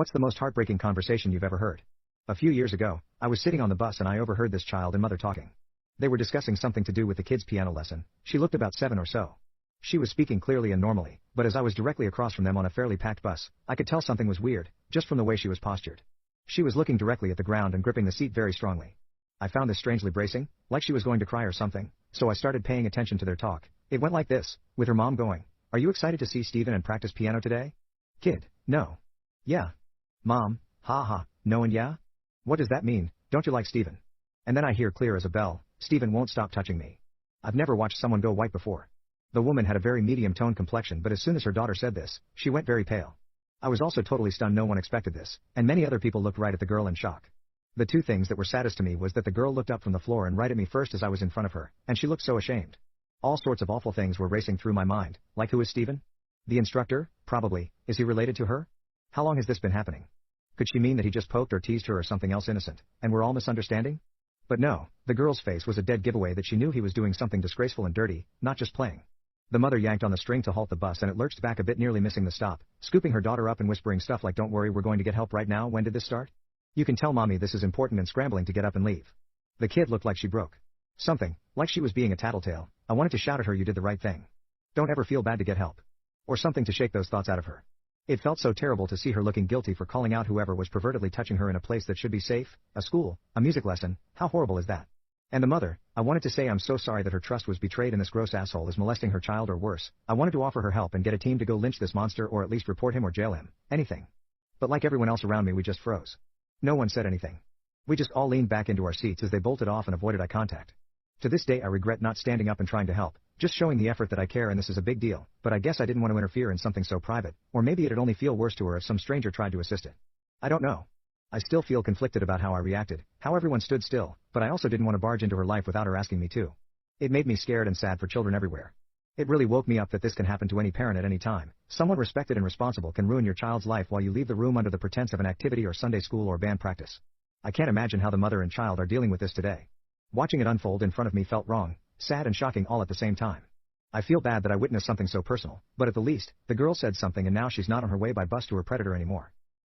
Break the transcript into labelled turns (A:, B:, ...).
A: What's the most heartbreaking conversation you've ever heard? A few years ago, I was sitting on the bus and I overheard this child and mother talking. They were discussing something to do with the kid's piano lesson. She looked about 7 or so. She was speaking clearly and normally, but as I was directly across from them on a fairly packed bus, I could tell something was weird, just from the way she was postured. She was looking directly at the ground and gripping the seat very strongly. I found this strangely bracing, like she was going to cry or something, so I started paying attention to their talk. It went like this, with her mom going, "Are you excited to see Steven and practice piano today?" Kid, "No." "Yeah." "Mom, ha ha, no and yeah? What does that mean, don't you like Steven?" And then I hear clear as a bell, "Steven won't stop touching me." I've never watched someone go white before. The woman had a very medium-toned complexion, but as soon as her daughter said this, she went very pale. I was also totally stunned. No one expected this, and many other people looked right at the girl in shock. The two things that were saddest to me was that the girl looked up from the floor and right at me first as I was in front of her, and she looked so ashamed. All sorts of awful things were racing through my mind, like who is Steven? The instructor? Probably. Is he related to her? How long has this been happening? Could she mean that he just poked or teased her or something else innocent, and we're all misunderstanding? But no, the girl's face was a dead giveaway that she knew he was doing something disgraceful and dirty, not just playing. The mother yanked on the string to halt the bus and it lurched back a bit, nearly missing the stop, scooping her daughter up and whispering stuff like, "Don't worry, we're going to get help right now. When did this start? You can tell mommy this is important," and scrambling to get up and leave. The kid looked like she broke something, like she was being a tattletale. I wanted to shout at her, "You did the right thing. Don't ever feel bad to get help." Or something to shake those thoughts out of her. It felt so terrible to see her looking guilty for calling out whoever was pervertedly touching her in a place that should be safe, a school, a music lesson. How horrible is that? And the mother, I wanted to say I'm so sorry that her trust was betrayed and this gross asshole is molesting her child or worse. I wanted to offer her help and get a team to go lynch this monster or at least report him or jail him, anything. But like everyone else around me, we just froze. No one said anything. We just all leaned back into our seats as they bolted off and avoided eye contact. To this day I regret not standing up and trying to help, just showing the effort that I care and this is a big deal, but I guess I didn't want to interfere in something so private, or maybe it'd only feel worse to her if some stranger tried to assist it. I don't know. I still feel conflicted about how I reacted, how everyone stood still, but I also didn't want to barge into her life without her asking me to. It made me scared and sad for children everywhere. It really woke me up that this can happen to any parent at any time. Someone respected and responsible can ruin your child's life while you leave the room under the pretense of an activity or Sunday school or band practice. I can't imagine how the mother and child are dealing with this today. Watching it unfold in front of me felt wrong, sad and shocking all at the same time. I feel bad that I witnessed something so personal, but at the least, the girl said something and now she's not on her way by bus to her predator anymore.